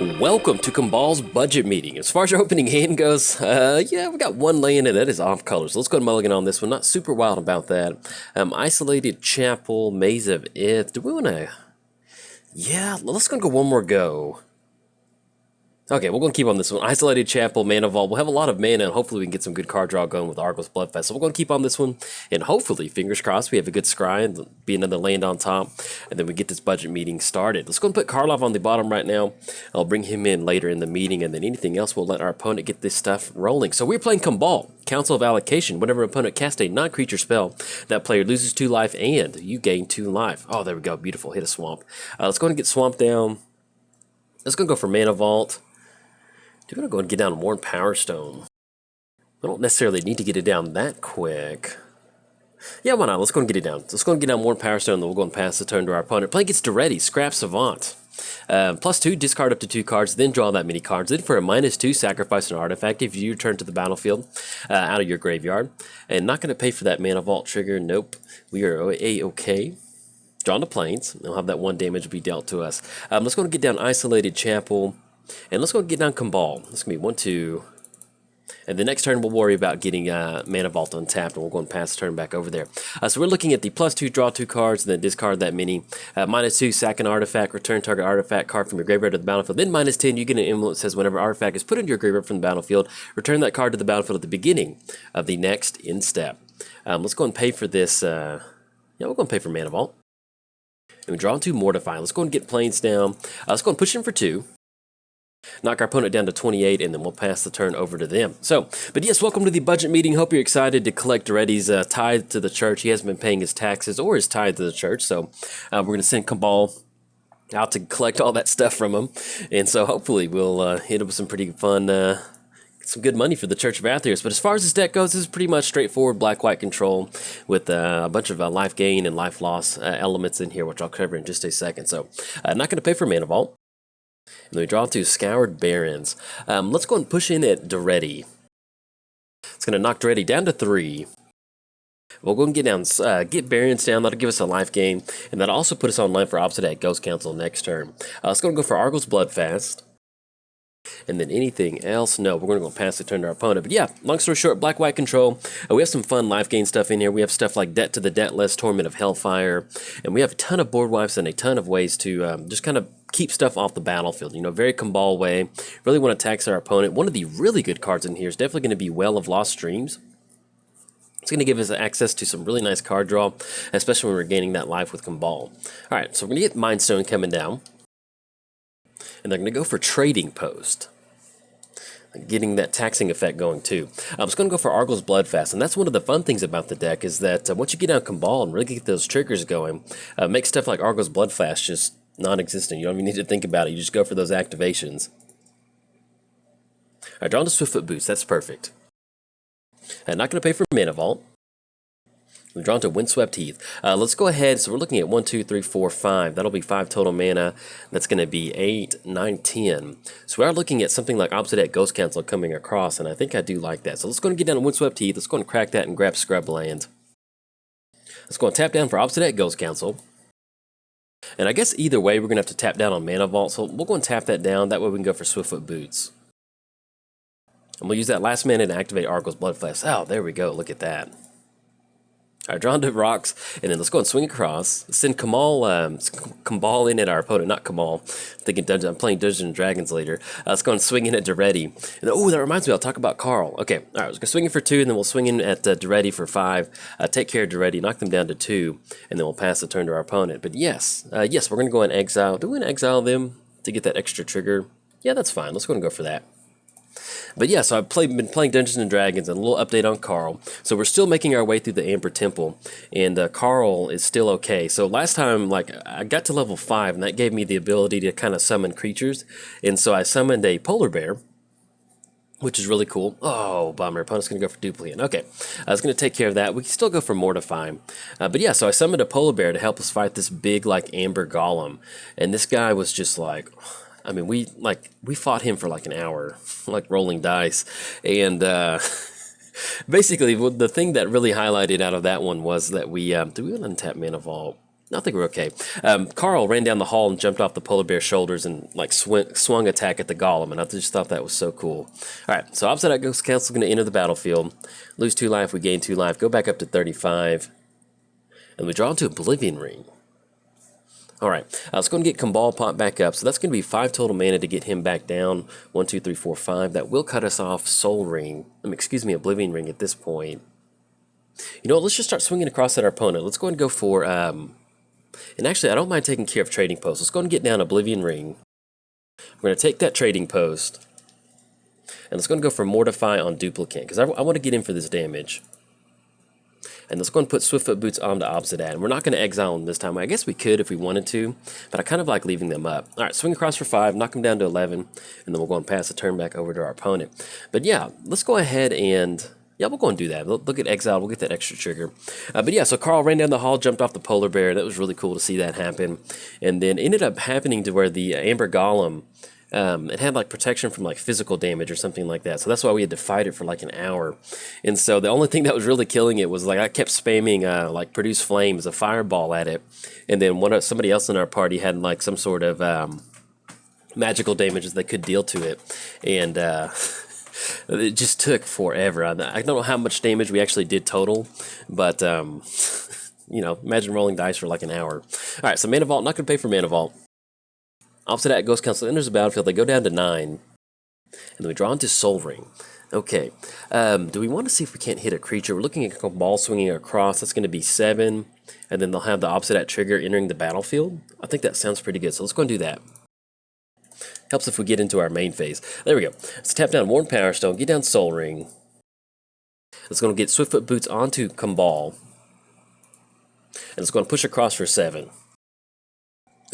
Welcome to Kambal's budget meeting. As far as your opening hand goes, yeah, we got one land and that is off color. So let's go to mulligan on this one. Not super wild about that. Isolated Chapel, Maze of Ith. Do we want to... Yeah, let's go one more go. Okay, we're going to keep on this one. Isolated Chapel, Mana Vault. We'll have a lot of mana, and hopefully we can get some good card draw going with Argos Bloodfest. So we're going to keep on this one, and hopefully, fingers crossed, we have a good scry and be another land on top, and then we get this budget meeting started. Let's go and put Karlov on the bottom right now. I'll bring him in later in the meeting, and then anything else, we'll let our opponent get this stuff rolling. So we're playing Kambal, Council of Allocation. Whenever an opponent casts a non-creature spell, that player loses 2 life, and you gain 2 life. Oh, there we go. Beautiful. Hit a swamp. Let's go and get Swamp down. Let's go for Mana Vault. I'm going to go and get down Worn Power Stone. I don't necessarily need to get it down that quick. Yeah, why not? Let's go and get it down. Let's go and get down Worn Power Stone, then we'll go and pass the turn to our opponent. Play gets Daretti, Scrap Savant. +2, discard up to 2 cards, then draw that many cards. Then for a -2, sacrifice an artifact if you return to the battlefield out of your graveyard. And not going to pay for that Mana Vault trigger. Nope. We are A-okay. Drawn to Plains. We'll have that 1 damage be dealt to us. Let's go and get down Isolated Chapel. And let's go get down Kambal. This is going to be 1, 2. And the next turn we'll worry about getting Mana Vault untapped, and we'll go and pass the turn back over there. So we're looking at the +2, draw 2 cards, and then discard that many. -2, sack an artifact, return target artifact card from your graveyard to the battlefield. Then -10, you get an emblem that says whenever artifact is put into your graveyard from the battlefield, return that card to the battlefield at the beginning of the next end step. Let's go and pay for this. Yeah, we're going to pay for Mana Vault. And we draw 2 Mortify. Let's go and get Plains down. Let's go and push in for 2. Knock our opponent down to 28, and then we'll pass the turn over to them. So, but yes, welcome to the budget meeting. Hope you're excited to collect Daretti's tithe to the church. He hasn't been paying his taxes or his tithe to the church, so we're going to send Kambal out to collect all that stuff from him. And so hopefully we'll hit up with some pretty fun, some good money for the Church of Atheros. But as far as this deck goes, this is pretty much straightforward black-white control with a bunch of life gain and life loss elements in here, which I'll cover in just a second. So, not going to pay for Mana Vault. And then we draw 2 Scoured Barrens. Let's go and push in at Daretti. It's going to knock Daretti down to 3. We'll go and get Barrens down. That'll give us a life gain. And that'll also put us on line for Obsidian Ghost Council next turn. Let's go for Argos Bloodfast. And then anything else? No, we're going to go pass the turn to our opponent. But yeah, long story short, black-white control. We have some fun life gain stuff in here. We have stuff like Debt to the Debtless, Torment of Hellfire. And we have a ton of board wipes and a ton of ways to just kind of keep stuff off the battlefield. You know, very Kambal way. Really want to tax our opponent. One of the really good cards in here is definitely going to be Well of Lost Streams. It's going to give us access to some really nice card draw, especially when we're gaining that life with Kambal. All right, so we're going to get Mind Stone coming down. And they're going to go for Trading Post, getting that taxing effect going too. I'm just going to go for Argos Bloodfast, and that's one of the fun things about the deck is that once you get down Kambal and really get those triggers going, make stuff like Argos Bloodfast just non-existent. You don't even need to think about it. You just go for those activations. All right, drawn to Swiftfoot Boots. That's perfect. Not going to pay for Mana Vault. We've drawn to Windswept Heath. Let's go ahead. So we're looking at 1, 2, 3, 4, 5. That'll be 5 total mana. That's going to be 8, 9, 10. So we are looking at something like Obsidian Ghost Council coming across, and I think I do like that. So let's go and get down to Windswept Heath. Let's go and crack that and grab Scrub Land. Let's go and tap down for Obsidian Ghost Council. And I guess either way, we're going to have to tap down on Mana Vault. So we'll go and tap that down. That way we can go for Swiftfoot Boots. And we'll use that last mana to activate Argos Bloodfast. Oh, there we go. Look at that. All right, drawn to rocks, and then let's go and swing across. Send Kambal in at our opponent, not Kamal. I'm playing Dungeons and Dragons later. Let's go and swing in at Daretti. And oh, that reminds me, I'll talk about Carl. Okay, all right, let's go swing in for 2, and then we'll swing in at Daretti for 5. Take care of Daretti, knock them down to 2, and then we'll pass the turn to our opponent. But yes, we're going to go and exile. Do we want to exile them to get that extra trigger? Yeah, that's fine. Let's go and go for that. But yeah, so I've been playing Dungeons and Dragons, and a little update on Carl. So we're still making our way through the Amber Temple, and Carl is still okay. So last time, I got to level 5, and that gave me the ability to kind of summon creatures. And so I summoned a polar bear, which is really cool. Oh, bummer. Opponent's going to go for Duplicate. Okay, I was going to take care of that. We can still go for Mortify. But yeah, so I summoned a polar bear to help us fight this big, Amber Golem. And this guy was just I mean, we fought him for an hour, rolling dice, and basically the thing that really highlighted out of that one was that we do we want to untap Mana Vault? I think we're okay. Carl ran down the hall and jumped off the polar bear's shoulders and like swung attack at the golem, and I just thought that was so cool. All right, so opposite Ghost Council going to enter the battlefield. Lose 2 life, we gain 2 life. Go back up to 35, and we draw into Oblivion Ring. All right, let's go and get Kambal pop back up. So that's going to be 5 total mana to get him back down. 1, 2, 3, 4, 5. That will cut us off Soul Ring. Excuse me, Oblivion Ring at this point. You know what? Let's just start swinging across at our opponent. Let's go and go for and actually, I don't mind taking care of Trading Post. Let's go and get down Oblivion Ring. We're going to take that Trading Post. And let's go and go for Mortify on Duplicant, because I want to get in for this damage. And let's go and put Swiftfoot Boots on to Obsidat. And we're not going to exile them this time. I guess we could if we wanted to, but I kind of like leaving them up. All right, swing across for 5, knock them down to 11, and then we'll go and pass the turn back over to our opponent. But yeah, let's go ahead and... yeah, we'll go and do that. Look at exile. We'll get that extra trigger. But yeah, so Carl ran down the hall, jumped off the polar bear. That was really cool to see that happen. And then ended up happening to where the Amber Golem, it had like protection from like physical damage or something like that. So that's why we had to fight it for like an hour. And so the only thing that was really killing it was like I kept spamming like Produce Flame as a fireball at it. And then somebody else in our party had like some sort of magical damages they could deal to it. And... it just took forever. I don't know how much damage we actually did total, but, you know, imagine rolling dice for like an hour. All right, so Mana Vault, not going to pay for Mana Vault. Opposite that, Ghost Council enters the battlefield. They go down to 9, and then we draw into Soul Ring. Okay, do we want to see if we can't hit a creature? We're looking at a ball swinging across. That's going to be 7, and then they'll have the Obsidat trigger entering the battlefield. I think that sounds pretty good, so let's go and do that. Helps if we get into our main phase. There we go. Let's tap down Worn Power Stone, get down Soul Ring. Let's go and get Swiftfoot Boots onto Kambal. And let's go and push across for 7.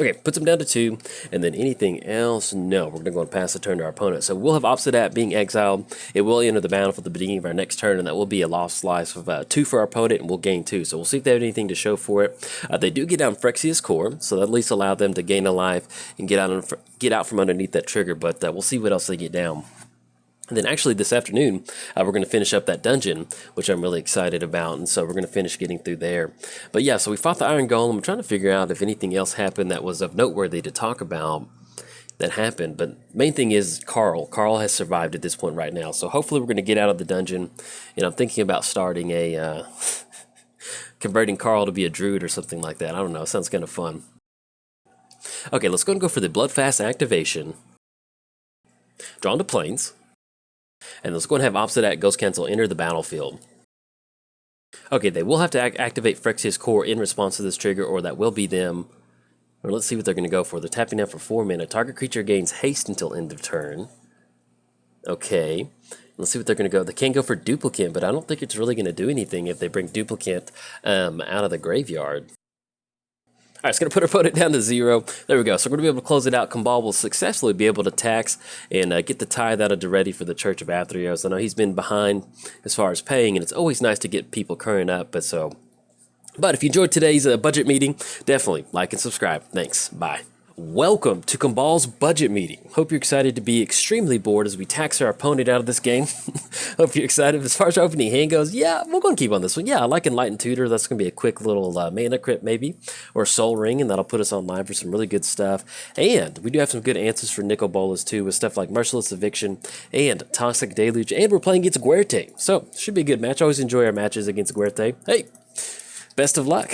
Okay, puts him down to 2, and then anything else? No, we're going to go and pass the turn to our opponent. So we'll have Obsidat being exiled. It will enter the battlefield at the beginning of our next turn, and that will be a lost slice of 2 for our opponent, and we'll gain 2. So we'll see if they have anything to show for it. They do get down Phyrexia's Core, so that at least allow them to gain a life and get out from underneath that trigger, but we'll see what else they get down. And then actually this afternoon, we're going to finish up that dungeon, which I'm really excited about, and so we're going to finish getting through there. But yeah, so we fought the Iron Golem. I'm trying to figure out if anything else happened that was of noteworthy to talk about that happened. But main thing is Carl. Carl has survived at this point right now, so hopefully we're going to get out of the dungeon. And I'm thinking about starting a... converting Carl to be a druid or something like that. I don't know, it sounds kind of fun. Okay, let's go and go for the Bloodfast activation. Draw into Plains. And let's go and have Obsidat Ghost Cancel enter the battlefield. Okay, they will have to activate Phyrexia's Core in response to this trigger, or that will be them. Or let's see what they're going to go for. They're tapping down for 4 mana. Target creature gains haste until end of turn. Okay, let's see what they're going to go. They can go for Duplicant, but I don't think it's really going to do anything if they bring Duplicant out of the graveyard. All right, it's going to put our opponent down to 0. There we go. So we're going to be able to close it out. Kambal will successfully be able to tax and get the tithe out of Daretti for the Church of Athreos. I know he's been behind as far as paying, and it's always nice to get people current up. But if you enjoyed today's budget meeting, definitely like and subscribe. Thanks. Bye. Welcome to Kambal's budget meeting. Hope you're excited to be extremely bored as we tax our opponent out of this game. Hope you're excited. As far as our opening hand goes, yeah, we're going to keep on this one. Yeah, I like Enlightened Tutor. That's going to be a quick little mana crypt maybe, or Soul Ring, and that'll put us online for some really good stuff. And we do have some good answers for Nicol Bolas too, with stuff like Merciless Eviction and Toxic Deluge, and we're playing against Guerte. So, should be a good match. I always enjoy our matches against Guerte. Hey, best of luck.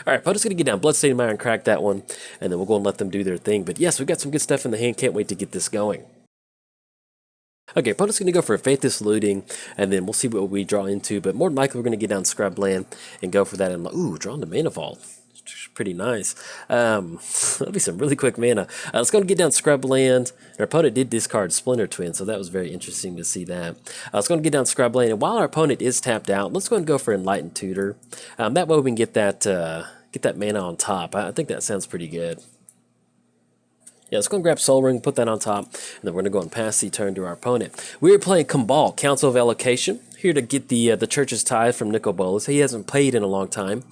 Alright, opponent's going to get down Bloodstained Mire and crack that one, and then we'll go and let them do their thing. But yes, we've got some good stuff in the hand. Can't wait to get this going. Okay, opponent's going to go for a Faithless Looting, and then we'll see what we draw into. But more than likely, we're going to get down Scrubland and go for that. And ooh, drawn to Mana Vault. Pretty nice. That'll be some really quick mana. Let's go and get down Scrubland. Our opponent did discard Splinter Twin, so that was very interesting to see that. Let's go and get down Scrubland, and while our opponent is tapped out, let's go and go for Enlightened Tutor. That way we can get that mana on top. I think that sounds pretty good. Yeah, let's go and grab Soul Ring, put that on top, and then we're going to go and pass the turn to our opponent. We are playing Kambal, Consul of Allocation. here to get the Church's Tithe from Nicol Bolas. He hasn't played in a long time,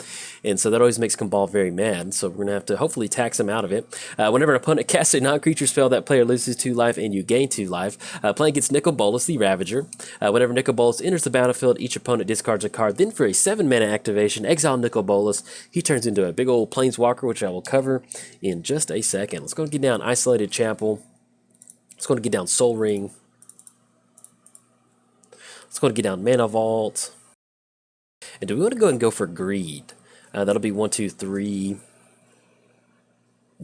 and so that always makes Kambal very mad. So we're going to have to hopefully tax him out of it. Whenever an opponent casts a non-creature spell, that player loses 2 life and you gain 2 life. Playing against Nicol Bolas, the Ravager. Whenever Nicol Bolas enters the battlefield, each opponent discards a card. Then for a 7-mana activation, exile Nicol Bolas. He turns into a big old Planeswalker, which I will cover in just a second. Let's go and get down Isolated Chapel. Let's go and get down Soul Ring. Let's go and get down Mana Vault. And do we want to go and go for Greed? That'll be 1, 2, 3.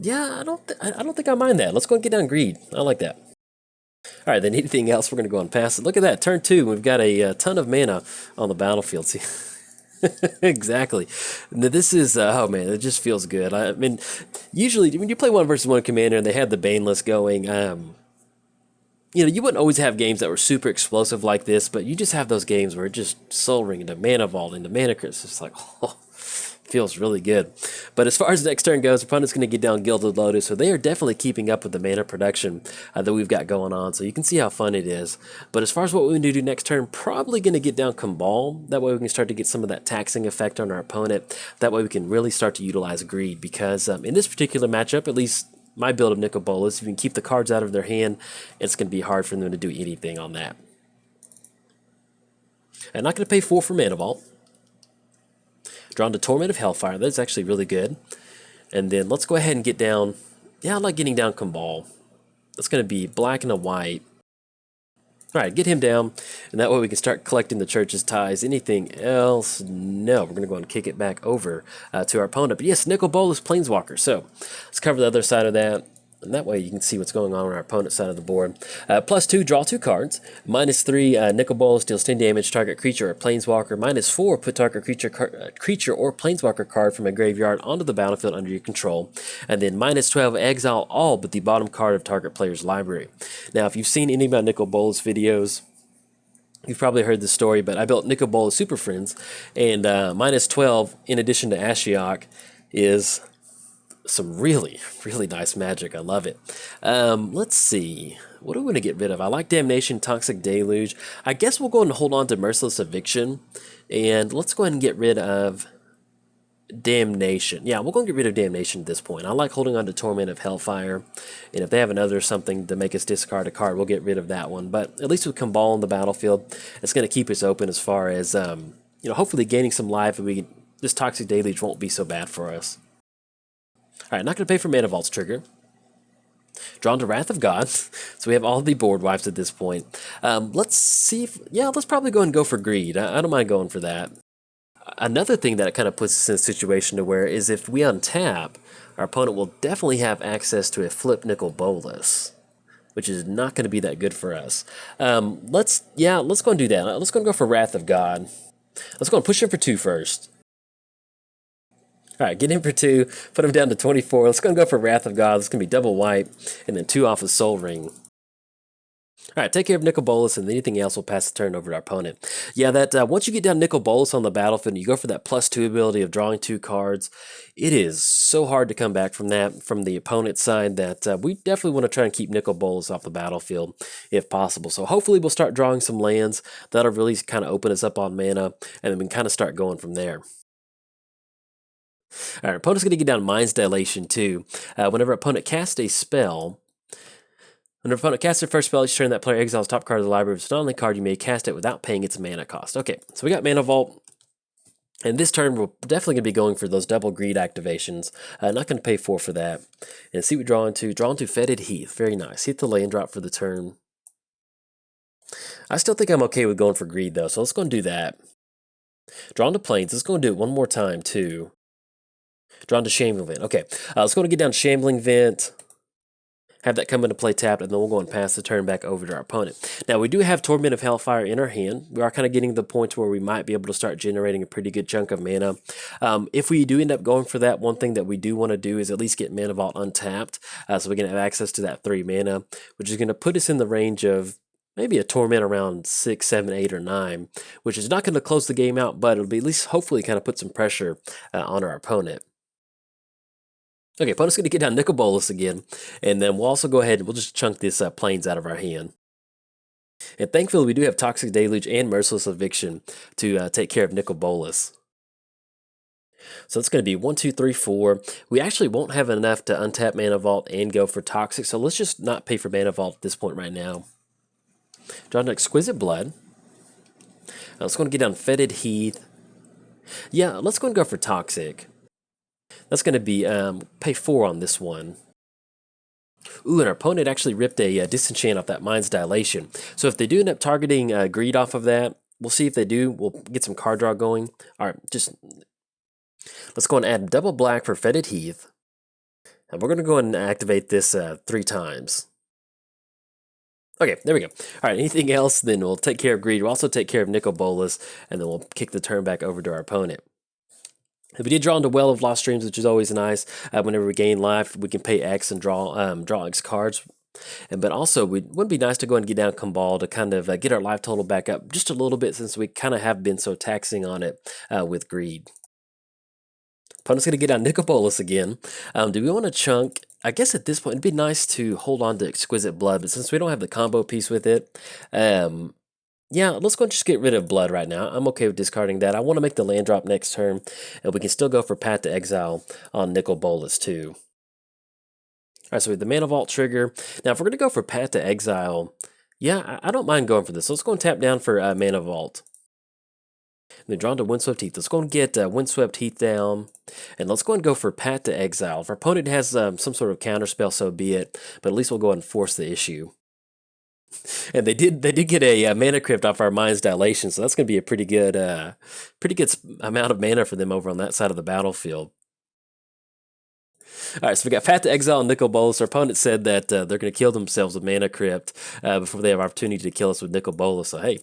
Yeah, I don't think I mind that. Let's go and get down Greed. I like that. All right, then anything else, we're going to go and pass it. Look at that, turn 2. We've got a ton of mana on the battlefield. See, exactly. Now, this is, oh man, it just feels good. I mean, usually when you play 1 versus 1 commander and they have the Baneless going, you know, you wouldn't always have games that were super explosive like this, but you just have those games where it just Soul Ring into Mana Vault into Mana Crypt. It's like, oh, feels really good. But as far as the next turn goes, opponent's going to get down Gilded Lotus, so they are definitely keeping up with the mana production that we've got going on, so you can see how fun it is. But as far as what we need to do next turn, probably going to get down Kambal. That way we can start to get some of that taxing effect on our opponent. That way we can really start to utilize Greed, because in this particular matchup, at least my build of Nicol Bolas, if you can keep the cards out of their hand, it's going to be hard for them to do anything on that. I'm not going to pay 4 for Mana Vault. Drawn to Torment of Hellfire. That's actually really good. And then let's go ahead and get down... Yeah, I like getting down Kambal. That's going to be black and a white. Alright, get him down, and that way we can start collecting the Church's Ties. Anything else? No. We're going to go and kick it back over to our opponent. But yes, Nicol Bolas, Planeswalker. So, let's cover the other side of that. And that way you can see what's going on our opponent's side of the board. +2, draw 2 cards. -3, Nicol Bolas deals 10 damage, target creature or planeswalker. -4, put target creature or planeswalker card from a graveyard onto the battlefield under your control. And then -12, exile all but the bottom card of target player's library. Now, if you've seen any of my Nicol Bolas videos, you've probably heard the story, but I built Nicol Bolas Super Friends, and -12, in addition to Ashiok, is some really, really nice magic. I love it. Let's see. What do we want to get rid of? I like Damnation, Toxic Deluge. I guess we'll go and hold on to Merciless Eviction. And let's go ahead and get rid of Damnation. Yeah, we'll go and get rid of Damnation at this point. I like holding on to Torment of Hellfire. And if they have another something to make us discard a card, we'll get rid of that one. But at least with Kambal on the battlefield, it's going to keep us open as far as, you know, hopefully gaining some life. And this Toxic Deluge won't be so bad for us. Alright, not going to pay for Mana Vault's trigger. Drawn to Wrath of God. So we have all the board wipes at this point. Let's see if... Yeah, let's probably go and go for Greed. I don't mind going for that. Another thing that it kind of puts us in a situation to where is if we untap, our opponent will definitely have access to a flip Nicol Bolas, which is not going to be that good for us. Let's go and do that. Let's go and go for Wrath of God. Let's go and push him for 2 first. Alright, get in for 2, put him down to 24. Let's go and go for Wrath of God. It's going to be double white, and then 2 off of Soul Ring. Alright, take care of Nicol Bolas, and anything else will pass the turn over to our opponent. Yeah, that once you get down Nicol Bolas on the battlefield, and you go for that +2 ability of drawing 2 cards, it is so hard to come back from that from the opponent's side that we definitely want to try and keep Nicol Bolas off the battlefield if possible. So hopefully we'll start drawing some lands. That'll really kind of open us up on mana, and then we can kind of start going from there. Alright, opponent's going to get down Mind's Dilation too. Whenever opponent casts a spell, whenever opponent casts their first spell, each turn that player exiles top card of the library. If it's not on the card, you may cast it without paying its mana cost. Okay, so we got Mana Vault. And this turn, we're definitely going to be going for those double Greed activations. Not going to pay 4 for that. And see what we draw into. Draw into Fetid Heath. Very nice. Hit the land drop for the turn. I still think I'm okay with going for Greed though, so let's go and do that. Draw into Plains. Let's go and do it one more time too. Drawn to Shambling Vent. Okay, let's go and get down Shambling Vent. Have that come into play tapped, and then we'll go and pass the turn back over to our opponent. Now, we do have Torment of Hellfire in our hand. We are kind of getting to the point where we might be able to start generating a pretty good chunk of mana. If we do end up going for that, one thing that we do want to do is at least get Mana Vault untapped, so we can have access to that 3 mana, which is going to put us in the range of maybe a Torment around 6, 7, 8, or 9, which is not going to close the game out, but it'll be at least hopefully kind of put some pressure on our opponent. Okay, opponent's going to get down Nicol Bolas again, and then we'll also go ahead and we'll just chunk this Plains out of our hand. And thankfully, we do have Toxic Deluge and Merciless Eviction to take care of Nicol Bolas. So it's going to be 1, 2, 3, 4. We actually won't have enough to untap Mana Vault and go for Toxic, so let's just not pay for Mana Vault at this point right now. Draw an Exquisite Blood. Let's go and get down Fetid Heath. Yeah, let's go and go for Toxic. That's going to be pay 4 on this one. Ooh, and our opponent actually ripped a disenchant off that Mind's Dilation. So if they do end up targeting Greed off of that, we'll see if they do. We'll get some card draw going. All right, just let's go and add double black for Fetid Heath. And we're going to go ahead and activate this 3 times. Okay, there we go. All right, anything else, then we'll take care of Greed. We'll also take care of Nicol Bolas, and then we'll kick the turn back over to our opponent. If we did draw into Well of Lost Dreams, which is always nice, whenever we gain life, we can pay X and draw X cards. But also, it would be nice to go and get down Kambal to kind of get our life total back up just a little bit, since we kind of have been so taxing on it with Greed. Opponent's going to get down Nicol Bolas again. Do we want to chunk? I guess at this point, it'd be nice to hold on to Exquisite Blood, but since we don't have the combo piece with it, yeah, let's go and just get rid of Blood right now. I'm okay with discarding that. I want to make the land drop next turn, and we can still go for Path to Exile on Nicol Bolas too. All right, so we have the Mana Vault trigger. Now, if we're going to go for Path to Exile, yeah, I don't mind going for this. So let's go and tap down for Mana Vault. And then draw into Windswept Heath. Let's go and get Windswept Heath down. And let's go and go for Path to Exile. If our opponent has some sort of counterspell, so be it. But at least we'll go ahead and force the issue. And they did get a mana crypt off our Mind's Dilation, so that's going to be a pretty good amount of mana for them over on that side of the battlefield. All right, so we got Path to Exile and Nicol Bolas. Our opponent said that they're going to kill themselves with Mana Crypt before they have opportunity to kill us with Nicol Bolas. So hey,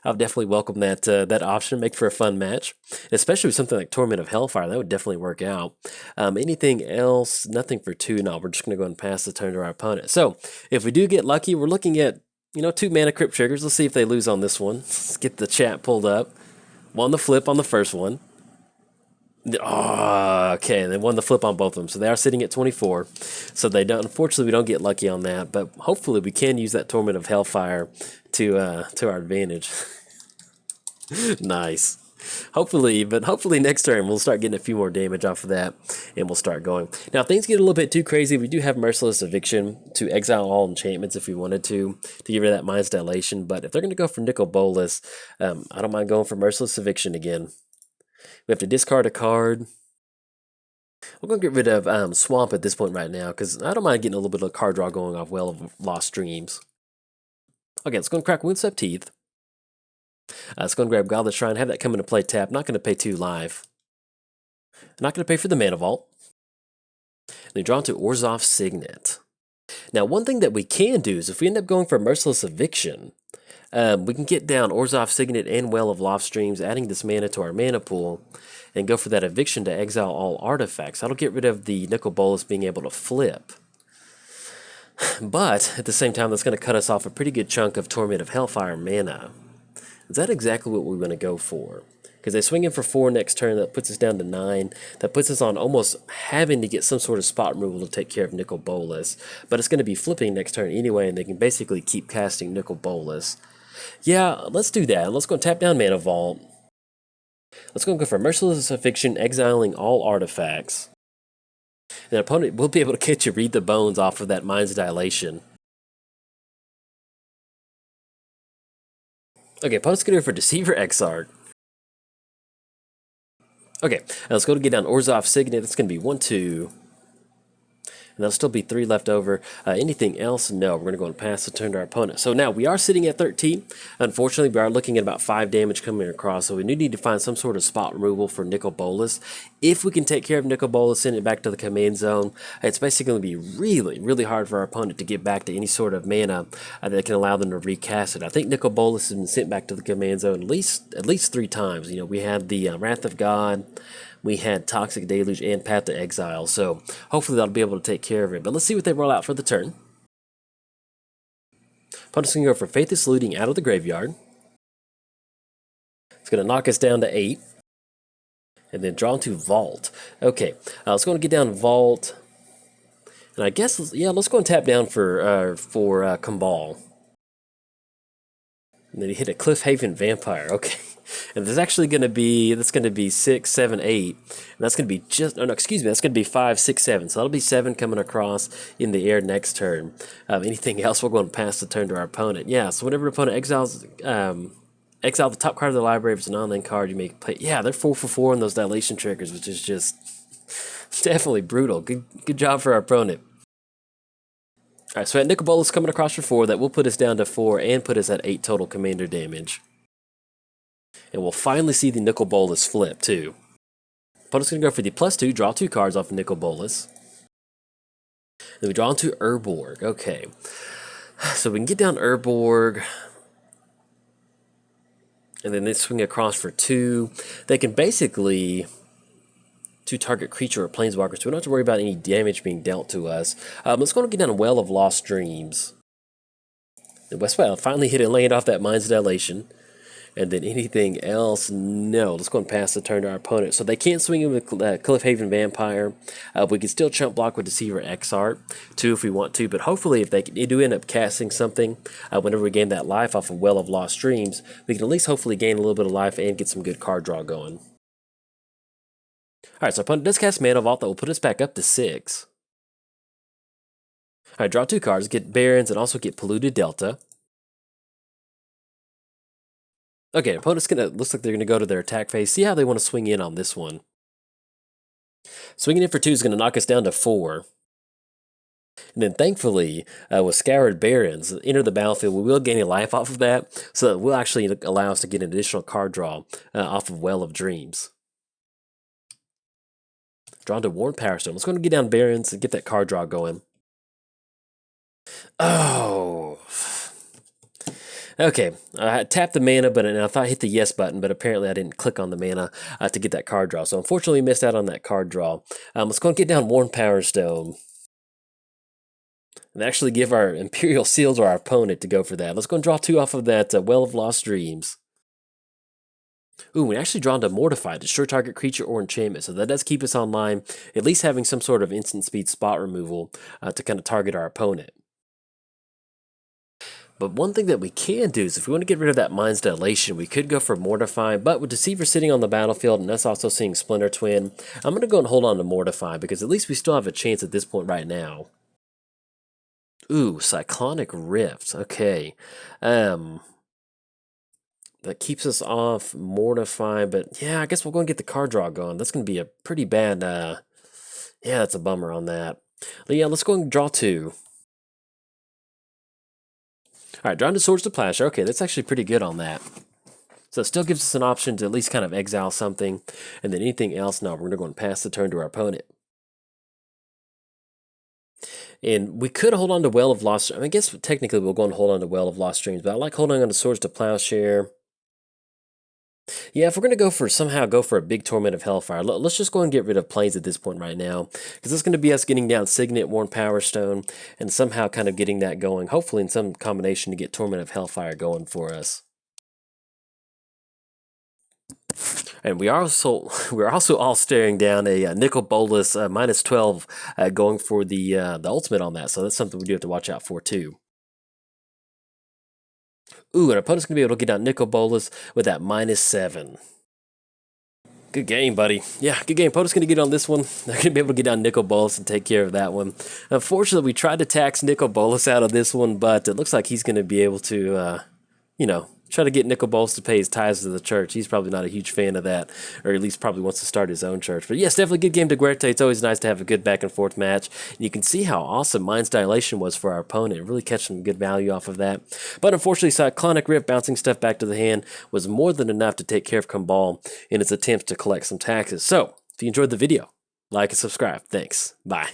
I'll definitely welcome that that option. Make for a fun match, especially with something like Torment of Hellfire. That would definitely work out. Anything else? Nothing for 2. No, we're just going to go ahead and pass the turn to our opponent. So if we do get lucky, we're looking at 2 Mana Crypt triggers. Let's see if they lose on this one. Let's get the chat pulled up. Won the flip on the first one. Oh, okay, they won the flip on both of them, so they are sitting at 24. So they don't. Unfortunately, we don't get lucky on that, but hopefully we can use that Torment of Hellfire to our advantage. Nice. Hopefully next turn we'll start getting a few more damage off of that, and we'll start going. Now, if things get a little bit too crazy, we do have Merciless Eviction to exile all enchantments if we wanted to get rid of that Mind's Dilation. But if they're going to go for Nicol Bolas, I don't mind going for Merciless Eviction again. We have to discard a card. We're going to get rid of Swamp at this point right now, because I don't mind getting a little bit of card draw going off Well of Lost Dreams. Okay, let's go and crack Windswept Heath. Let's go and grab Godless Shrine, have that come into play tap. Not going to pay 2 live. Not going to pay for the Mana Vault. And then draw into Orzhov Signet. Now, one thing that we can do is if we end up going for Merciless Eviction, we can get down Orzhov Signet and Well of Lost Dreams, adding this mana to our mana pool, and go for that Eviction to exile all artifacts. That'll get rid of the Nicol Bolas being able to flip. But, at the same time, that's going to cut us off a pretty good chunk of Torment of Hellfire mana. Is that exactly what we want to go for? Because they swing in for 4 next turn, that puts us down to 9. That puts us on almost having to get some sort of spot removal to take care of Nicol Bolas. But it's going to be flipping next turn anyway, and they can basically keep casting Nicol Bolas. Yeah, let's do that. Let's go and tap down Mana Vault. Let's go and go for Merciless Eviction, exiling all artifacts. And the opponent will be able to catch you Read the Bones off of that Mind's Dilation. Okay, opponent's going to go for Deceiver Exarch. Okay, let's go to get down Orzhov Signet. That's going to be 1, 2. And there'll still be 3 left over. Anything else? No, we're going to go and pass the turn to our opponent. So now we are sitting at 13. Unfortunately, we are looking at about 5 damage coming across, so we do need to find some sort of spot removal for Nicol Bolas. If we can take care of Nicol Bolas, send it back to the command zone, it's basically going to be really, really hard for our opponent to get back to any sort of mana that can allow them to recast it. I think Nicol Bolas has been sent back to the command zone at least 3 times. We had the Wrath of God, we had Toxic Deluge, and Path to Exile, so hopefully that'll be able to take care of it. But let's see what they roll out for the turn. Opponent's going to go for Faithless Looting out of the graveyard. It's going to knock us down to 8. And then draw into Vault. Okay, let's go and get down Vault. And I guess, yeah, let's go and tap down for Kambal. And then he hit a Cliffhaven Vampire. Okay. And there's actually going to be, that's going to be 6, 7, 8. And that's going to be just, oh no, excuse me, that's going to be 5, 6, 7. So that'll be 7 coming across in the air next turn. Anything else, we're going to pass the turn to our opponent. Yeah, so whenever your opponent exiles, exile the top card of the library. If it's a non-land card, you make play. Yeah, they're 4 for 4 on those dilation triggers, which is just definitely brutal. Good job for our opponent. Alright, so at Nicol Bolas coming across for 4, that will put us down to 4 and put us at 8 total commander damage. And we'll finally see the Nicol Bolas flip, too. Opponent's going to go for the +2, draw 2 cards off of Nicol Bolas. Then we draw into Urborg. Okay. So we can get down Urborg. And then they swing across for 2. They can basically 2 target creature or planeswalkers, so we don't have to worry about any damage being dealt to us. Let's go and get down a Well of Lost Dreams. And Westwild finally hit and land off that Mind's Dilation. And then anything else, no. Let's go and pass the turn to our opponent. So they can't swing in with Cliffhaven Vampire. We can still chump block with Deceiver Exarch, too, if we want to. But hopefully, if they do end up casting something, whenever we gain that life off of Well of Lost Dreams, we can at least hopefully gain a little bit of life and get some good card draw going. Alright, so opponent does cast Mana Vault that will put us back up to 6. Alright, draw 2 cards, get Barrens, and also get Polluted Delta. Okay, opponent's looks like they're gonna go to their attack phase. See how they want to swing in on this one. Swinging in for 2 is gonna knock us down to 4. And then thankfully, with Scoured Barrens, enter the battlefield, we will gain a life off of that, so that will actually allow us to get an additional card draw off of Well of Dreams. Drawn to Worn Power Stone. Let's go and get down Barrens and get that card draw going. Oh. Okay, I tapped the mana, but I thought I hit the yes button, but apparently I didn't click on the mana to get that card draw. So unfortunately, missed out on that card draw. Let's go and get down Worn Power Stone. And actually give our Imperial Seal to our opponent to go for that. Let's go and draw 2 off of that Well of Lost Dreams. Ooh, we actually drawn to Mortify, destroy target creature or enchantment, so that does keep us online, at least having some sort of instant speed spot removal to kind of target our opponent. But one thing that we can do is if we want to get rid of that Mind's Dilation, we could go for Mortify, but with Deceiver sitting on the battlefield and us also seeing Splinter Twin, I'm going to go and hold on to Mortify because at least we still have a chance at this point right now. Ooh, Cyclonic Rift, okay. That keeps us off Mortify, but yeah, I guess we'll go and get the card draw going. That's going to be a pretty bad, yeah, that's a bummer on that. But yeah, let's go and draw 2. Alright, drawn to Swords to Plowshare. Okay, that's actually pretty good on that. So it still gives us an option to at least kind of exile something, and then anything else, no, we're going to go and pass the turn to our opponent. And we could hold on to Well of Lost, I guess technically we'll go and hold on to Well of Lost Dreams, but I like holding on to Swords to Plowshare. Yeah, if we're going to somehow go for a big Torment of Hellfire, let's just go and get rid of planes at this point right now. Because it's going to be us getting down Signet, Worn Power Stone, and somehow kind of getting that going, hopefully in some combination to get Torment of Hellfire going for us. And we're also all staring down a Nicol Bolas -12 going for the ultimate on that, so that's something we do have to watch out for too. Ooh, an opponent's going to be able to get down Nicol Bolas with that -7. Good game, buddy. Yeah, good game. Opponent's going to get on this one. They're going to be able to get down Nicol Bolas and take care of that one. Unfortunately, we tried to tax Nicol Bolas out of this one, but it looks like he's going to be able to, you know, try to get Nicol Bolas to pay his tithes to the church. He's probably not a huge fan of that, or at least probably wants to start his own church. But yes, definitely good game to Daretti. It's always nice to have a good back and forth match. And you can see how awesome Mind's Dilation was for our opponent. Really catch some good value off of that. But unfortunately, Cyclonic Rift bouncing stuff back to the hand was more than enough to take care of Kambal in its attempts to collect some taxes. So, if you enjoyed the video, like and subscribe. Thanks. Bye.